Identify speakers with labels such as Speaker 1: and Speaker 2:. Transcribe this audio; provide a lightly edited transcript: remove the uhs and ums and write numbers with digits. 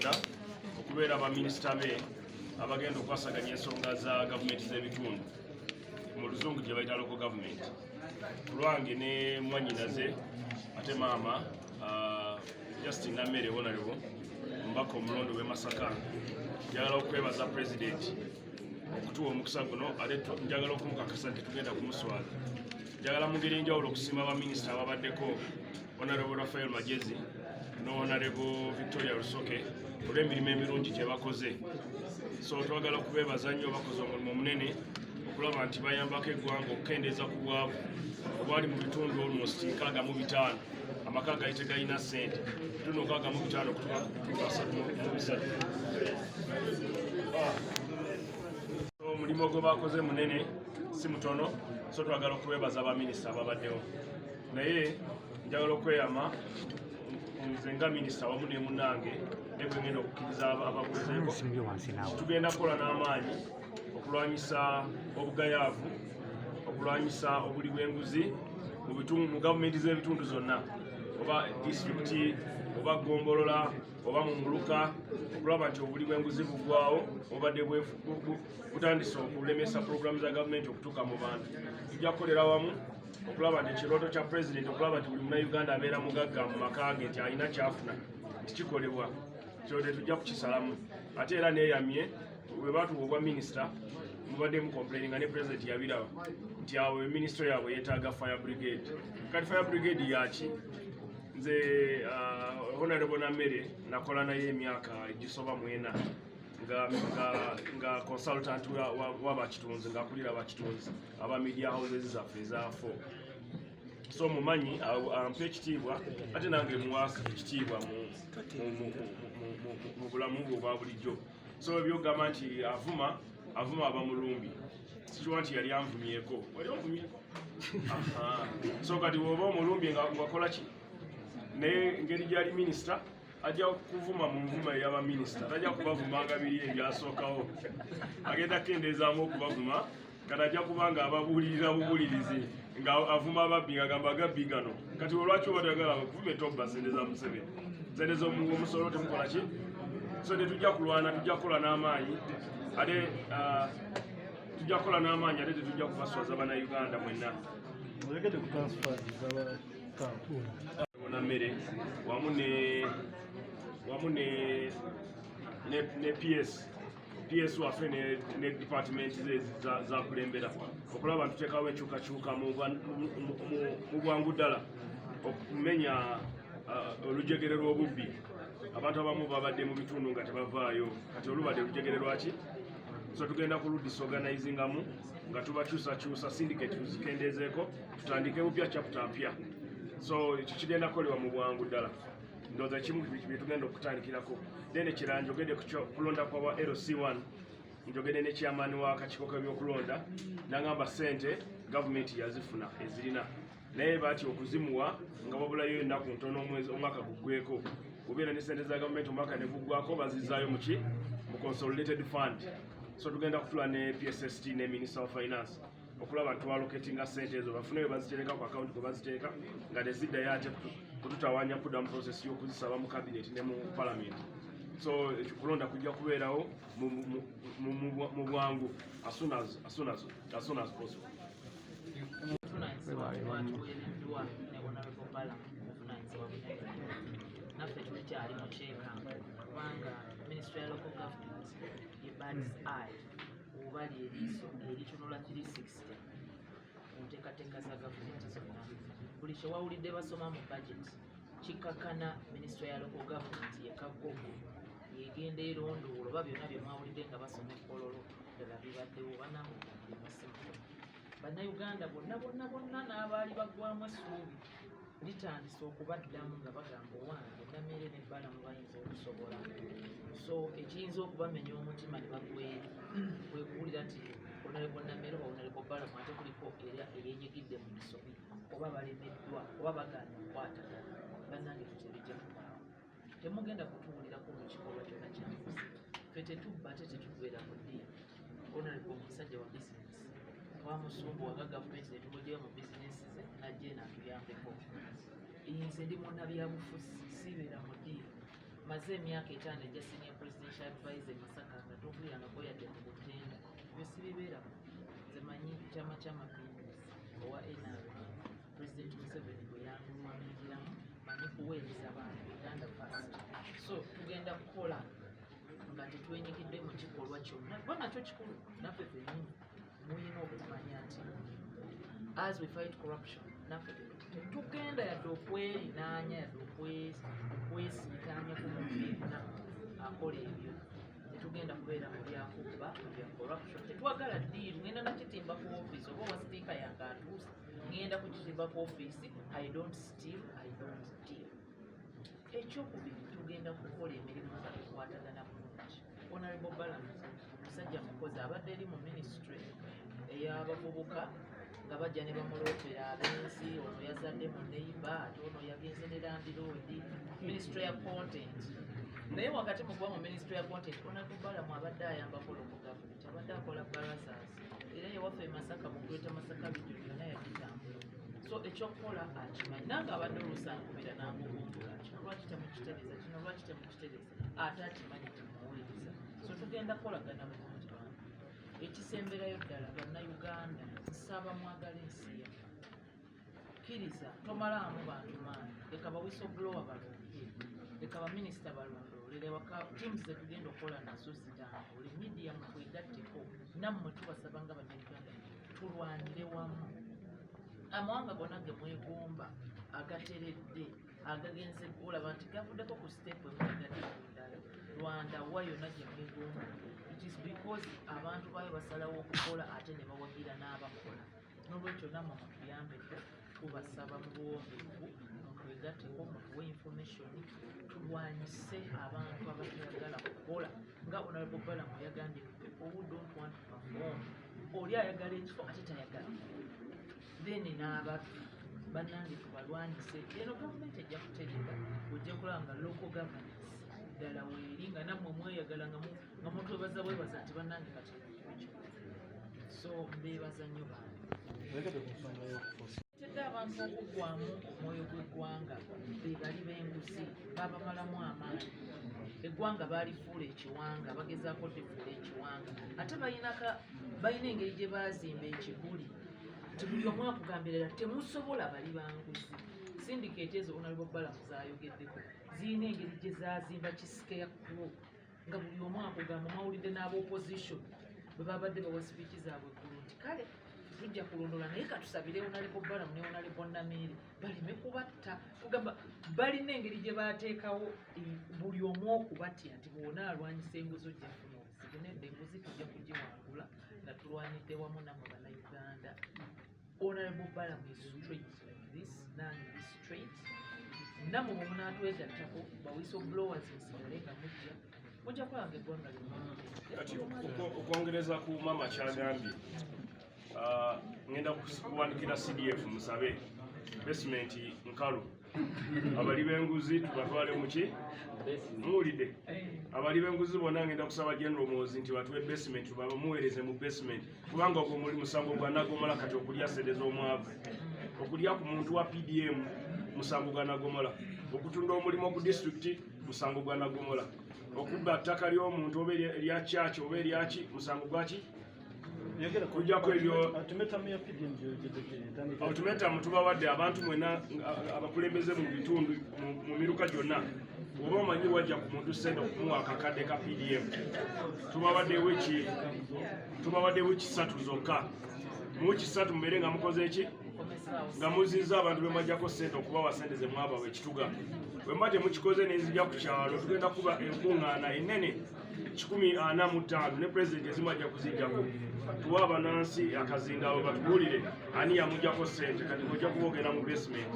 Speaker 1: Katonda okubeera abaminisita be abagenda okwasaganya ensonga za gavumenti z'ebitundu mu luzungu gye bayita local government. Ku lwange ne mwanyinaze ate maama Justin Namere Honorable omubaka omulondo w'e Masaka, njagala okwebaza President okutuwa omukisa guno, ate njagala okumukakasa nti tugenda kumuswaza. Njagala mu ngeri enjawulo okusiima abaminisita ababaddeko, Honorable Raphael Magezi ne Honorable Victoria Rusoke olw'emirimu emirungi gye bakoze. So twagala okubeebaza nnyo, bakoze omulimu omunene okulaba nti bayambako eggwanga okukendeeza ku bwavu obwali mu bitundu almost 65 amaka gaali tegalina ssente, bitundu 65 okutuuka ku 33. Omulimu ogwo bakoze munene, si mutono, so twagala okubeebaza abaminisita ababaddewo. Naye njagala okweyama nze nga minisita wamu ne munnange ne bwe ngenda okukkiriza abakuzeeko, tugenda kukola n'amaanyi okulwanyisa obugayaavu, okulwanyisa obuli bw'enguzi mu gavumenti z'ebitundu zonna, oba disitulikiti oba Gombolola oba mu Muluka, okulaba nti obuli bw'enguzi buggwawo obadde butandise okulemesa puroguramu za gavumenti okutuuka mu bantu. Tujja kukolera wamu okulaba nti ekirooto kya Pulezidenti okulaba nti buli Munnayuganda abeera mugagga mu maka ge, nti alina kyafuna tikikolebwa, kyo tetujja kukisalamu. Ate era neeyamye bwe baatuwa obwa minisita mubadde mukomplaininga ne Pulezidenti yabiraba nti awo minisitule yaabwe yeetaaga fire brigade. Kati fire brigade yaki? Nze Honorable Namere nakola naye emyaka egisoba 4 nga consultant w'abakitunzi, ng'akulira abakitunzi aba media houses zaffe eza 4. So mumanyi ampa ekitiibwa ate nange muwa ekitiibwa mu bulamu bwe obwa bulijjo. So ebyogamba nti avuma abamulumbi, sikiwa nti yali anvumyeko. Wali onvumyeko? So kati bw'oba omulumbi ngakola ki? Naye engeri gyali minisita ajja kuvuma mu nvuma ey'abaminisita, tajja kubavumanga biri ebyasookawo, agenda kendeezaamu okubavuma. Kati ajja kubanga ababuulirira bubuulirizi nga avuma ababbi ng'agamba agabbi gano. Kati olwaki oba toyagala kuvume tobba sente za Museveni, sente z'omusolo temukola ki? So tetujja kulwana, tujja kukola n'amaanyi ate tujja kukola n'amaanyi ate tetujja kubaswaza bannayuganda mwenna.
Speaker 2: Olegedde ku transfer z'aba kampuni
Speaker 1: Namere wamu ne PS waffe ne department za kulembera okulaba tuteekawo enkyukakyuka mu bwangu ddala okumenya olujegere lw'obubbi. Abantu abamu babadde mu bitundu nga tebavaayo, kati olubadde lujegere lwaki? So tugenda ku disorganizingamu nga tubakyusakyusa syndicate tuzikendeezeeko, tutandike bupya chapter mpya. So ekyo kigenda kukolebwa mu bwangu ddala. Ndowooza kimu bye tugenda okutandikirako. Then ekirala njogedde ku kulonda kwa LC1, njogedde ne chairman w'akakiiko k'ebyokulonda n'agamba ssente gavumenti yazifuna ezirina, naye baati okuzimuwa nga wabulayo ennaku ntono omwaka guggweko. Obeera ne ssente za gavumenti omwaka ne guggwako bazizaayo mu ki? Mu consolidated fund. So tugenda kutula ne PSST ne Minister of Finance okulaba nti twalocatinga ssente ezo bafune we bazitereka ku account kwe baziteeka nga teziddayo ate kututawaanya kudda mu process y'okuzisaba mu cabinet ne mu parliament. So kulonda kujja kubeerawo mu bwangu as soon as possible.
Speaker 3: Naffe tukyali mu kyekanga kubanga Ministry ya Local Government ye bird's eye oba lyeriiso eritunula 360 mu nteekateeka za gavumenti zonna. Buli kye wawulidde basoma mu budget kikakkana Ministry ya Local Government yekaggogo yegenda erondoola oba byonna bye mwawulidde nga basoma ekkololo ddala bibaddewo banamubasimu. Bannayuganda bonna n'abaali baggwamu essuubi litandise okubaddamu nga bagamba owange Namere n'ebbala mu bayinza okusobola. So ekiyinza okubamenya omutima ne bagweri kwe kuwulira nti Honorable Namere oba Honorable Bbala ate kuliko eryenyigidde mu misomi oba balemeddwa oba bagaanye okukwatagana. Bannange tutebijja kubaawo, temugenda kutuwulirako mu kikolwa kyonna kyamuzi. Ffe tetubba ate tetubeera mu ddiini. Honorable omusajja wa bizinesi wamusumbuwaga gavumenti netumuggyeyo mu bizinesi ze najje n'atuyambeko. Nze ndi munnabyabufuzi sibeera mu ddiini. maze emyaka 5 ejja senior presidential advisor e Masaka nga tovuyangako yadde mu butenda ebyo sibibeeramu. Nze manyi kyama ky'amapinduzi owa NRM President Museveni bwe yamulwaniriramu manyi kuweereza abantu Uganda first. So tugenda kukola nga tetwenyigidde mu kikolwa kyonna kuba nakyo kikulu naffe ffennyini muyina okumanya nti as we fight corruption naffe tugenda yadde okwerinaanya yadde okwesiitaanya ku muntu yenna akola ebyo. Tetugenda kubeera mu byakubba mu bya corruption. Tetwagala ddiiru ngenda nakitimba ku ofiisi oba owa sipiika yange atuuse ngenda kukitimba ku ofiisi I don't steal, I don't deal. Ekyokubiri tugenda kukola emirimu nga tukwatagana bulungi. Honorable Balance omusajja mukozi abadde eri mu ministry ey'abavubuka nga bajja ne bamuloopera ab'ensi, ono yazadde mu neiba ate ono yagenze ne landiroodi ministry ya content. Naye wakati mu kuba mu ministry ya content Honorable Balamu abadde ayambako local government, abadde akola barazas era ewaffe e Masaka mu Greater Masaka region yonna yagitambula. So ekyokukola akimanyi nange abadde olusankubira nangukuntula kino lwaki temukitereeza kino lwaki temukitereeza ate akimanyi temuweereza. So tugenda kukolagana bulungi bantu. Ekisemberayo ddala bannayuganda nsaba mwagala ensi yaffe. Kkiriza tomalaamu bantu maanyi, leka ba whistleblower balonde, leka ba minisita balondoole, leka teams ze tugenda okukola nazo zitambule, media mutwegatteko, nammwe tubasaba nga bannayuganda tulwanire wamu. Amawanga gonna ge mwegomba agateredde agagenze olaba nti gavuddeko ku step emwegatte ku ddala Rwanda wa yonna gye mwegomba. It is because abantu baayo basalawo okukola ate ne bawagira n'abakola. N'olwekyo nammwe mutuyambeko tubasaba mu buwombeefu mutwegatteko mutuwe information tulwanyise abantu abatayagala kukola nga Honorable Balamu yagambye people who don't want to perform. Oli ayagala ekifo ate tayagala then n'ababbi bannange tubalwanyise. Eno gavumenti ejja kutereka ojja kulaba nga local governance ddala weeri nga nammwe mweyagala nga mutwebaza bwebaza nti bannange kati ekyo. So mbeebaza nnyo bantu. Tedde abantu okuggwamu omwoyo gw'eggwanga be bali b'enguzi babamalamu amaanyi. Eggwanga baalifuula ekiwanga bagezaako lifuula ekiwanga ate balina engeri gye baazimba ekiguli nti buli omu akugambirira temusobola bali banguzi. Syndicate ezo Honorable Balamu zaayogeddeko zirina engeri gye zaazimba kisike ya kkubo nga buli omu akugamba mawulidde n'aba opposition bwe babadde bawa sipiiki zaabwe eggulu nti kale tujja kulondola naye katusabire Honorable Balamu ne Honorable Nameeri baleme kubatta. Kugamba balina engeri gye baateekawo buli omu okubatya nti bw'ona alwanyisa enguzi ojja kufuna obuzibu. Nedda enguzi tujja kugiwangula nga tulwanidde wamu nammwe bannayuganda. Honorable Balamu is straight like this, nange is straight. Nammwe bwe munaatwegattako ba whistleblowers musigale nga mujja kulanga eggwanga lyonna.
Speaker 1: Okwongereza ku maama kyagambye ngenda kuwandikira CDF musabe basement nkalu abali b'enguzi tubatwale muki muwulidde abali b'enguzi bonna ngenda kusaba General Muhoozi nti batuwe basement bamuweereze mu basement kubanga ogwo muli musango gwa Nagomola kati okulya sente z'omwavu okulya ku muntu wa PDM musango gwa Nagomola okutunda omulimu ku district musango gwa Nagomola okubba ttaka ly'omuntu oba erya church oba eryaki musango gwaki kujjako ebyo ultimatum tubawadde abantu mwena abakulembeze mu bitundu mu miruka gyonna oba omanyi wajja ku muntu sente okumuwa akakadde ka PDM tubawaddewo 3 zokka mu 3 mubeere nga mukoze eki nga muziza abantu bemwajjako sente okubawa sente ze mwabawa ekituga bwemba temukikoze nenzija ku kyalo tugenda kuba enkuŋŋaana enene 145 ne pulezidenti ezimu ajja kuzijjako tuwa abanansi akazinga abo batubuulire ani yamuggyako sente kati ng'ojja kuba ogenda mu basement